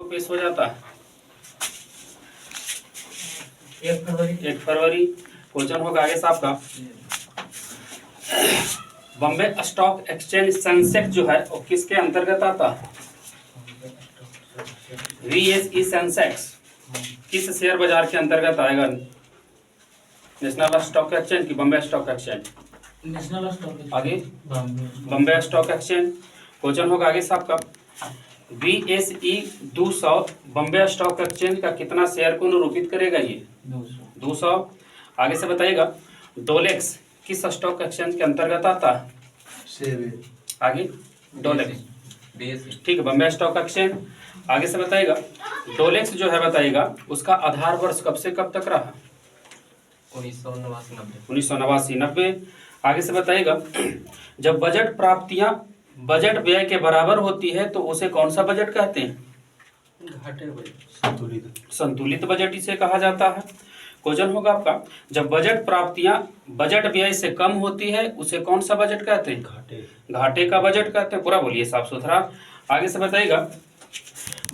पेश हो जाता है 1 फरवरी। क्वेश्चन होगा आगे साहब का, बॉम्बे स्टॉक एक्सचेंज सेंसेक्स जो है वो किसके अंतर्गत आता है? VSE सेंसेक्स किस शेयर बाजार के अंतर्गत आएगा? नेशनल स्टॉक एक्सचेंज की Bombay stock exchange? National stock आगे बॉम्बे स्टॉक एक्सचेंज। क्वेश्चन होगा आगे साहब का, VSE 200 बॉम्बे स्टॉक एक्सचेंज का कितना शेयर को निरूपित करेगा? ये 200। आगे से बताइएगा, डोलेक्स किस स्टॉक एक्सचेंज के अंतर्गत आता है? आगे डोलेक्स, ठीक है, बॉम्बे स्टॉक एक्सचेंज। आगे से बताइएगा, डोलेक्स जो है बताइएगा उसका आधार वर्ष कब से कब तक रहा? 1989-90। आगे से बताइएगा, जब बजट प्राप्तियां बजट व्यय के बराबर होती है तो उसे कौन सा बजट कहते हैं? घाटे बजट, संतुलित बजट इसे कहा जाता है। क्वेश्चन होगा आपका, जब बजट प्राप्तियां बजट व्यय से कम होती है उसे कौन सा बजट कहते हैं? घाटे का बजट कहते हैं। पूरा बोलिए साफ सुथरा। आगे से बताइएगा,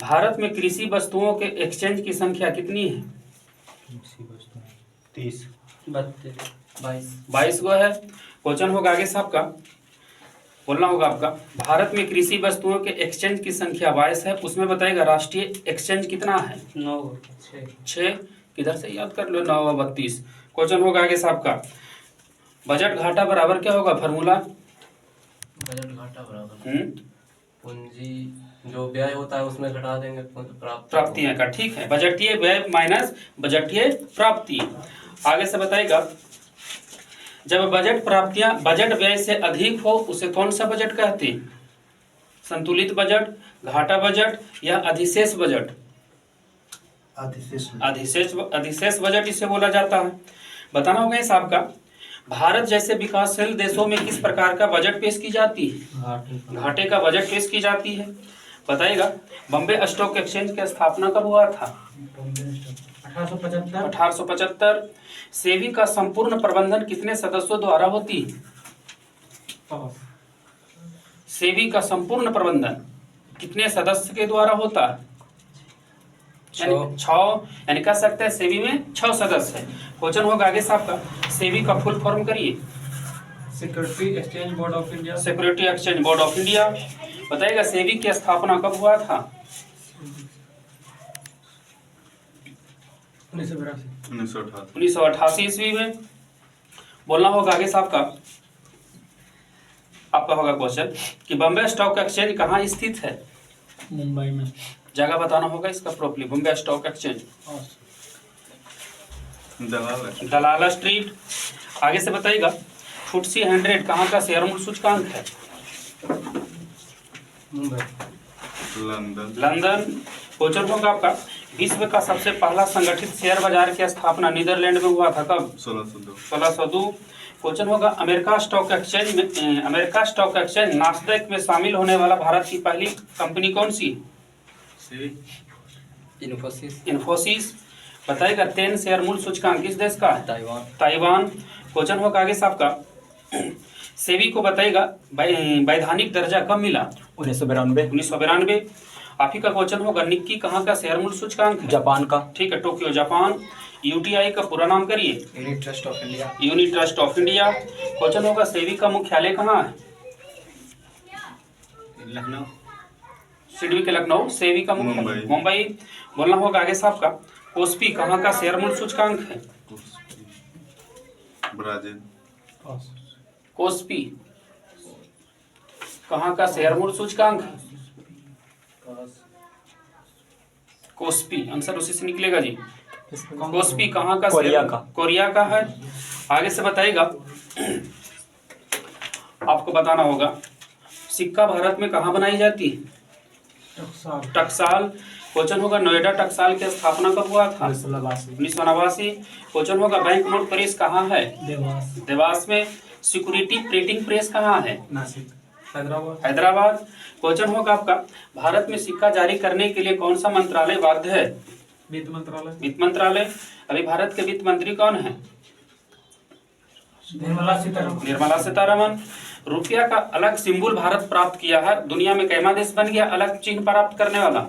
भारत में कृषि वस्तुओं के एक्सचेंज की संख्या कितनी है? 30 22 गो है। क्वेश्चन होगा आगे साहब का, बोलना होगा आपका, भारत में कृषि वस्तुओं के एक्सचेंज की संख्या 22 है, उसमें बताइएगा राष्ट्रीय एक्सचेंज कितना है? 6। किधर से याद कर लो, 9 और 32। क्वेश्चन होगा आगे साहब का, बजट घाटा बराबर क्या होगा फॉर्मूला? बजट घाटा बराबर पूंजी जो व्यय होता है उसमें घटा देंगे प्राप्तियां का, ठीक है, बजटीय व्यय माइनस बजटीय प्राप्ति। आगे से बताएगा, जब बजट प्राप्तियां बजट व्यय से अधिक हो उसे कौन सा बजट कहते हैं? संतुलित बजट, घाटा बजट या अधिशेष बजट? अधिशेष बजट इसे बोला जाता है। बताना होगा इस आपका, भारत जैसे विकासशील देशों में किस प्रकार का बजट पेश की जाती है? घाटे का बजट पेश की जाती है। बताइएगा, बॉम्बे स्टॉक एक्सचेंज की स्थापना कब हुआ था? 1875। सेबी का संपूर्ण प्रबंधन कितने सदस्यों द्वारा होती है? सेबी का संपूर्ण प्रबंधन कितने सदस्य के द्वारा होता है? 6, यानी कह सकते हैं सेबी में 6 सदस्य है। क्वेश्चन होगा आगे साहब का, सेबी का फुल फॉर्म करिए। Security exchange board of India. Security exchange board of India. बताइएगा, सेबी की स्थापना कब हुआ था? 1988 ईस्वी में। बोलना होगा आगे साहब का, आपका होगा क्वेश्चन कि बॉम्बे स्टॉक एक्सचेंज कहाँ स्थित है? मुंबई में। जगह बताना होगा इसका प्रॉपर्ली, बॉम्बे स्टॉक एक्सचेंज दलाला स्ट्रीट। आगे से बताइएगा, FTSE 100 कहाँ का शेयर मूल्य सूचकांक है? मुंबई, लंदन। क्वेश्चन होगा आपका, विश्व का सबसे पहला संगठित शेयर बाजार की स्थापना नीदरलैंड में हुआ था कब? 1602। क्वेश्चन होगा, अमेरिका स्टॉक एक्सचेंज नास्डैक में शामिल होने वाला भारत की पहली कंपनी कौन सी? इन्फोसिस। बताइएगा, 10 शेयर मूल्य सूचकांक किस देश का है? ताइवान। क्वेश्चन होगा आगे साहब का, सेबी को बताइएगा वैधानिक दर्जा कब मिला? 1992। आप ही का क्वेश्चन होगा, निक्की कहाँ का शेयर मूल्य सूचकांक है? जापान का, ठीक है, टोक्यो जापान। UTI का पूरा नाम करिए। Unit trust of India. Unit trust of India. Question होगा, सेबी का मुख्यालय कहाँ है? लखनऊ। सिडबी के लखनऊ। सेबी का मुख्यालय मुंबई। बोलना होगा आगे साहब का, कोस्पी कहाँ का शेयर मूल्य सूचकांक है? ब्राजील। कोस्पी कहाँ का शेयर मूल्य सूचकांक है? कोस्पी, आंसर उसी से निकलेगा जी। कोस्पी कहाँ का? कोरिया का है। आगे से बताइएगा, आपको बताना होगा, सिक्का भारत में कहाँ बनाई जाती है? टकसाल। क्वेश्चन होगा, नोएडा टकसाल की स्थापना कब हुआ था? 1989। क्वेश्चन होगा, बैंक नोट प्रेस कहाँ है? देवास में। सिक्योरिटी प्रिंटिंग प्रेस कहाँ है? हैदराबाद। क्वेश्चन होगा आपका, भारत में सिक्का जारी करने के लिए कौन सा मंत्रालय बाध्य है? वित्त मंत्रालय। अभी भारत के वित्त मंत्री कौन है? निर्मला सीतारमन। रुपया का अलग सिंबल भारत प्राप्त किया है, दुनिया में कैमा देश बन गया अलग चिन्ह प्राप्त करने वाला?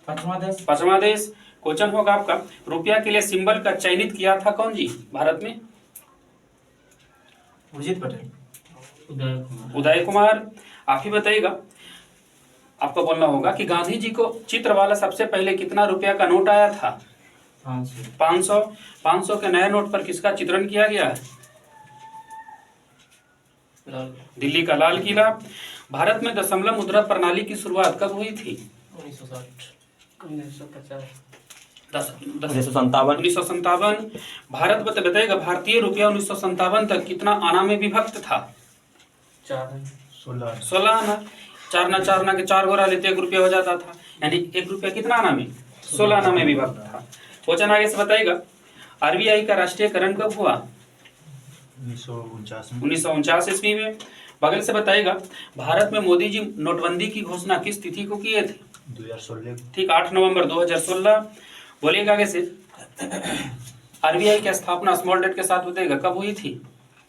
पांचवा देश। पांचवा देश। क्वेश्चन होगा आपका, रुपया के लिए सिंबल का चयनित किया था कौन जी भारत में? उर्जित पटेल। उदय कुमार। आप ही बताइएगा, आपको बोलना होगा कि गांधी जी को चित्र वाला सबसे पहले कितना रुपया का नोट आया था? 500। 500 के नए नोट पर किसका चित्रण किया गया है? दिल्ली का लाल किला। भारत में दशमलव मुद्रा प्रणाली की शुरुआत कब हुई थी? 1957। भारत बताएगा, भारतीय रुपया 1957 तक कितना आना में विभक्त था? 16 आना। 4 आना के 4 गोरा लेते 1 रुपया हो जाता था, यानी 1 रुपया कितना आना में? 16 आना में विभक्त था। क्वेश्चन आगे से बताएगा, आरबीआई का राष्ट्रीयकरण कब हुआ? 1949 ईस्वी में। बगल से बताएगा, भारत में मोदी जी नोटबंदी की घोषणा किस तिथि को किए थे? 2016। ठीक, 8 नवंबर 2016। बोलिएगा आगे से, आरबीआई की स्थापना स्मॉल डेट के साथ बताएगा कब हुई थी?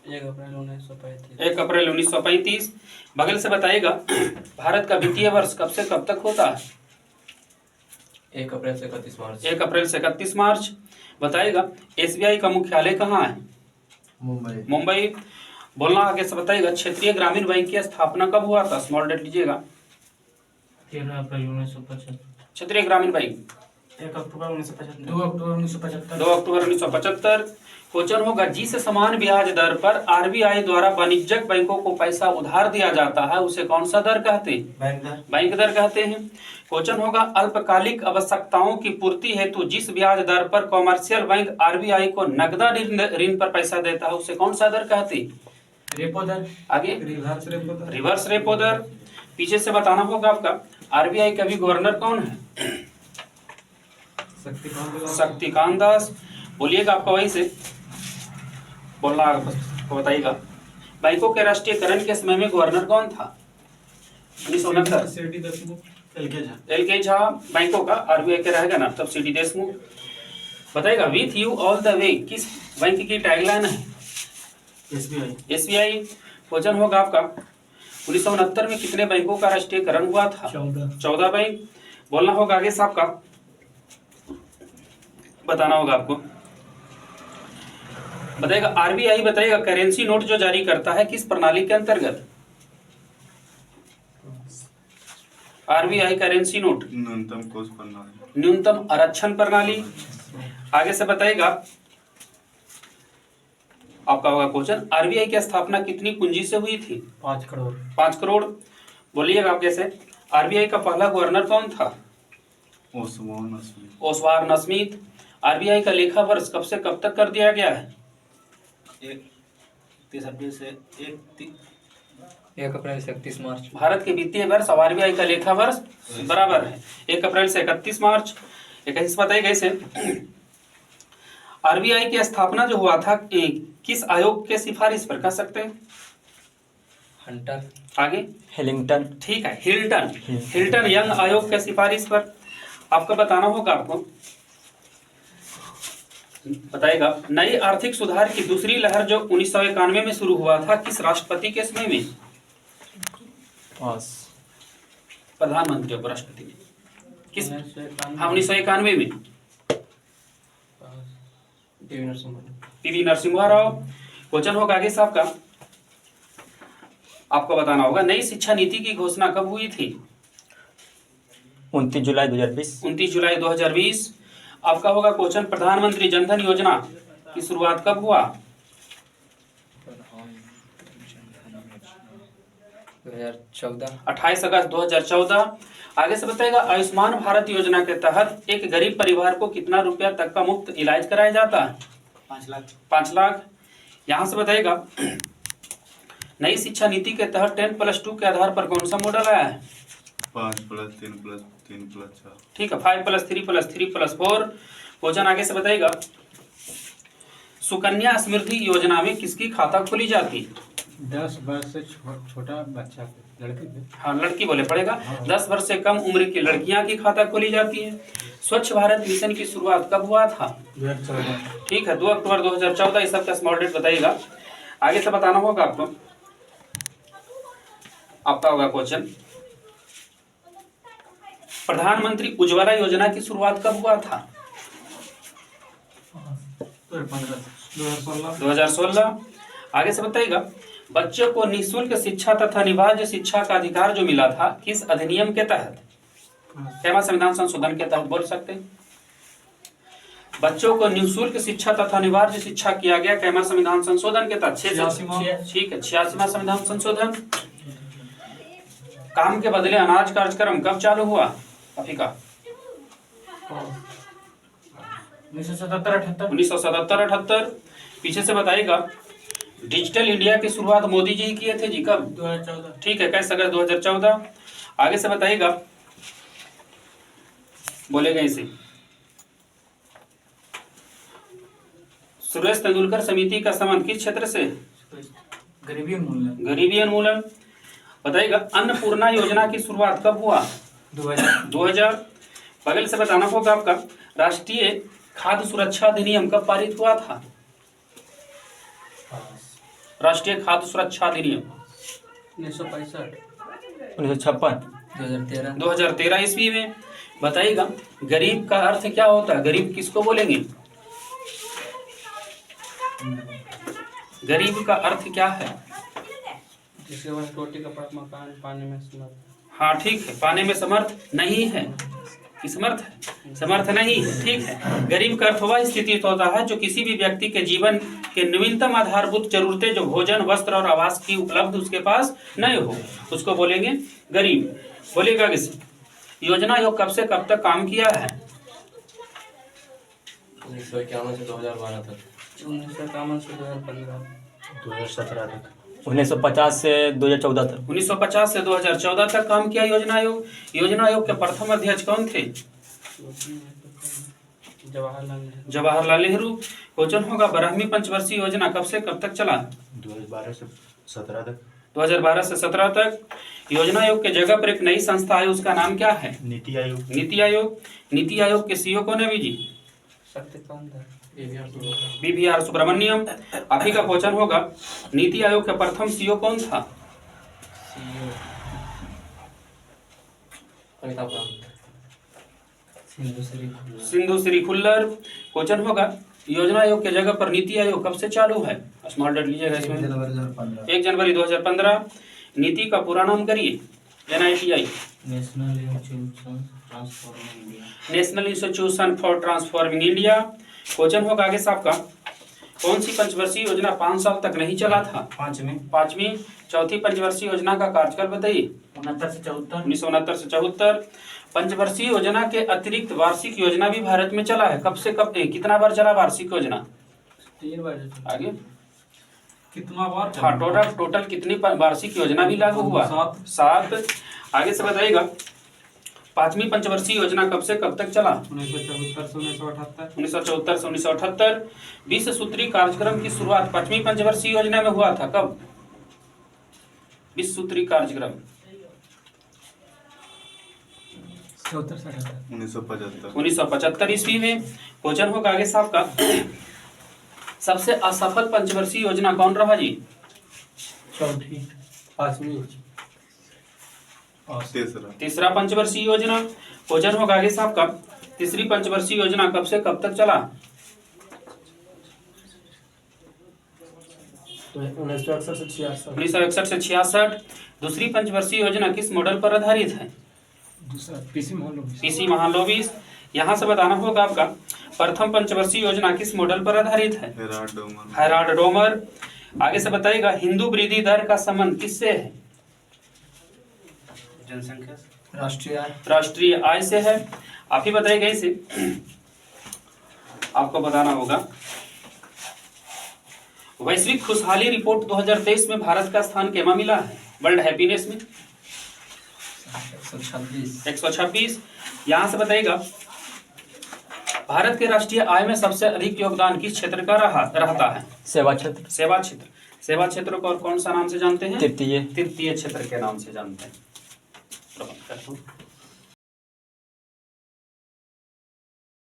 1 अप्रैल 1935। 1 अप्रैल 1935। बगल से बताएगा, भारत का वित्तीय वर्ष कब से कब तक होता है? 1 अप्रैल से 31 मार्च। 1 अप्रैल से 31 मार्च। बताएगा, एसबीआई का मुख्यालय कहाँ है? मुंबई। बोलना आगे से बताएगा, क्षेत्रीय ग्रामीण बैंक की स्थापना कब हुआ था? स्मॉल डेट लीजिएगा। 13 अप्रैल 1975। क्षेत्रीय ग्रामीण बैंक 1 अक्टूबर 1975। 2 अक्टूबर 1975। 2 अक्टूबर 1975। क्वेश्चन होगा, जिस समान ब्याज दर पर आरबीआई द्वारा वाणिज्यिक बैंकों को पैसा उधार दिया जाता है उसे कौन सा दर कहते हैं? बैंक दर कहते हैं। क्वेश्चन होगा, अल्पकालिक आवश्यकताओं की पूर्ति हेतु जिस ब्याज दर पर कॉमर्शियल बैंक आरबीआई को नगदा ऋण पर पैसा देता है उसे कौन सा दर कहते हैं? रेपो दर। आगे रिवर्स रेपो दर। रिवर्स रेपो दर। पीछे से बताना होगा आपका, आरबीआई का भी गवर्नर कौन है? शक्तिकांत दास। बोलिएगा आपका वही से बोलना बताइएगा, बैंकों के राष्ट्रीयकरण के समय में गवर्नर कौन था? 1969। एल के झा। बैंकों का आरबीआई के रहेगा ना, तब सीडी देशमुख। बताइएगा, with you all the way किस बैंक की टैगलाइन है? एसबीआई। क्वेश्चन होगा आपका, 1969 में कितने बैंकों का राष्ट्रीयकरण हुआ था? 14 बैंक। बोलना होगा आगे साहब का, बताना होगा आपको। बताएगा, आरबीआई बताएगा करेंसी नोट जो जारी करता है किस प्रणाली के अंतर्गत? आरबीआई करेंसी नोट न्यूनतम आरक्षण प्रणाली। आगे से बताएगा आपका होगा क्वेश्चन, आरबीआई की स्थापना कितनी पूंजी से हुई थी? 5 करोड़। 5 करोड़। बोलिएगा आप कैसे, आरबीआई का पहला गवर्नर कौन था? ओसवार नस्मिथ। आरबीआई का लेखा वर्ष कब से कब तक कर दिया गया है? 1 अप्रैल से 31 मार्च। भारत के वित्तीय वर्ष और आरबीआई का लेखा वर्ष बराबर है, 1 अप्रैल से 31 मार्च। एक बताइए कैसे, आरबीआई की स्थापना जो हुआ था किस आयोग के सिफारिश पर, कह सकते हैं? हंटर। आगे हिलिंगटन। ठीक है, हिल्टन यंग आयोग के सिफारिश पर। आपका बताना होगा आपको, बताएगा, नई आर्थिक सुधार की दूसरी लहर जो 1991 में शुरू हुआ था किस राष्ट्रपति के समय में? प्रधानमंत्री उपराष्ट्रपति में किस? हाँ, 1991 में पीवी नरसिम्हा राव। क्वेश्चन होगा आगे साहब का, आपको बताना होगा, नई शिक्षा नीति की घोषणा कब हुई थी? 29 जुलाई 2020। 29 जुलाई 2020। आपका होगा क्वेश्चन, प्रधानमंत्री जनधन योजना की शुरुआत कब हुआ? 2014। 28 अगस्त 2014। आगे से बताएगा, आयुष्मान भारत योजना के तहत एक गरीब परिवार को कितना रुपया तक का मुफ्त इलाज कराया जाता है? 5 लाख। यहाँ से बताएगा, नई शिक्षा नीति के तहत 10+2 के आधार पर कौन सा मॉडल आया है? 5+3+3+4। ठीक है, 5+3+3+4। क्वेश्चन आगे से बताएगा, सुकन्या समृद्धि योजना में किसकी खाता खोली जाती है? 10 वर्ष से छोटा बच्चा, लड़की। हाँ, लड़की बोले पड़ेगा। 10 वर्ष से कम उम्र की लड़कियां की खाता खोली जाती है। स्वच्छ भारत मिशन की शुरुआत कब हुआ था? 2014। ठीक है, 2 अक्टूबर 2014। इस सब का स्मॉल डेट बताइएगा। आगे से बताना होगा आपको, आपका होगा क्वेश्चन, प्रधानमंत्री उज्ज्वला योजना की शुरुआत कब हुआ था? 2016। आगे से बताइएगा, बच्चों को निःशुल्क शिक्षा तथा अनिवार्य शिक्षा का अधिकार जो मिला था किस अधिनियम के तहत? कैवा संविधान संशोधन के तहत बोल सकते हैं। बच्चों को निःशुल्क शिक्षा तथा अनिवार्य शिक्षा किया गया कैवा संविधान संशोधन के तहत? ठीक है, 86वां संविधान संशोधन। काम के बदले अनाज कार्यक्रम कब चालू हुआ? अफ्रीका 1977-78। पीछे से बताइएगा, डिजिटल इंडिया की शुरुआत मोदी जी किए थे जी, कब? 2014। ठीक है, 21 अगस्त 2014। आगे से बताइएगा, बोलेगा इसे, सुरेश तेंदुलकर समिति का संबंध किस क्षेत्र से? गरीबी उन्मूलन। गरीबी उन्मूलन। बताइएगा, अन्नपूर्णा योजना की शुरुआत कब हुआ? 2000। बगल से बताना होगा आपका, राष्ट्रीय खाद्य सुरक्षा अधिनियम कब पारित हुआ था? राष्ट्रीय खाद्य सुरक्षा अधिनियम 1965। 1956। 2013 ईस्वी में। बताइएगा, गरीब का अर्थ क्या होता है? गरीब किसको बोलेंगे? गरीब का अर्थ क्या है? जिसके पास रोटी कपड़ा मकान पाने में समर्थ। हाँ ठीक है, पाने में समर्थ नहीं है कि समर्थ है? समर्थ नहीं है, ठीक है। गरीब का अर्थ वह स्थिति होता है जो किसी भी व्यक्ति के जीवन के नवीनतम आधारभूत जरूरतें, जो भोजन वस्त्र और आवास की उपलब्ध उसके पास नहीं हो, उसको बोलेंगे गरीब। बोलेगा किस योजना आयोग कब से कब तक काम किया है? 1951 से 2012 तक। 1951 से 2015। 2017 तक। 1950 से 2014 तक। 1950 से 2014 तक काम किया योजना आयोग। योजना आयोग के प्रथम अध्यक्ष कौन थे? जवाहरलाल नेहरू। क्वेश्चन होगा, 12वीं पंचवर्षीय योजना कब से कब तक चला? 2012 से 17 तक। 2012 से 17 तक। योजना आयोग के जगह पर एक नई संस्था है, उसका नाम क्या है? नीति आयोग। नीति आयोग। नीति आयोग के सीईओ कौन है भी जी? BVR सुब्रमण्यम। आप ही का क्वेश्चन होगा, नीति आयोग का प्रथम सीईओ कौन था? सिंधु श्री खुल्लर। क्वेश्चन होगा, योजना आयोग के जगह पर नीति आयोग कब से चालू है? स्मॉल डॉट लीजिएगा इसमें। 1 जनवरी 2015। नीति का पूरा नाम करिए। NITI, national institution for transforming India. Question होगा आगे साहब का, कौन सी पंचवर्षीय योजना 5 साल तक नहीं चला था? पांचवी। चौथी पंचवर्षीय योजना का कार्यकाल बताइए। 1969 से 74। पंचवर्षीय योजना के अतिरिक्त वार्षिक योजना भी भारत में चला है, कब से कब? कितना बार चला वार्षिक योजना? 3 बार। आगे कितना बार? हाँ, टोटल कितनी वार्षिक योजना भी लागू हुआ? 7। आगे से बताइएगा, 5वीं पंचवर्षीय योजना कब से कब तक चला? 1974 से 1978। 1974 से 1978। 20 सूत्री कार्यक्रम की शुरुआत 5वीं पंचवर्षीय योजना में हुआ था, कब? 20 सूत्री कार्यक्रम 1975 ईस्वी में। क्वेश्चन होगा आगे साहब का, सबसे असफल पंचवर्षीय योजना कौन रहा जी? चौथी। 5वीं। तीसरा पंचवर्षीय योजना। क्वेश्चन होगा आगे साहब का, तीसरी पंचवर्षीय योजना कब से कब तक चला? 1961 से 66। दूसरी पंचवर्षीय योजना किस मॉडल पर आधारित है? पीसी महालनोबिस। यहाँ से बताना होगा आपका, प्रथम पंचवर्षीय योजना किस मॉडल पर आधारित है? Herald Domar. आगे से बताइएगा, हिंदू वृद्धि दर का संबंध किससे है? जनसंख्या, राष्ट्रीय आय से है। आप ही बताइएगा इसे, आपको बताना होगा। वैश्विक खुशहाली रिपोर्ट 2023 में भारत का स्थान केमा मिला है? वर्ल्ड हैप्पीनेस में 126। यहाँ से बताइएगा, भारत के राष्ट्रीय आय में सबसे अधिक योगदान किस क्षेत्र का रहता है? सेवा क्षेत्र। सेवा क्षेत्र को और कौन सा नाम से जानते हैं? तृतीय क्षेत्र के नाम से जानते हैं।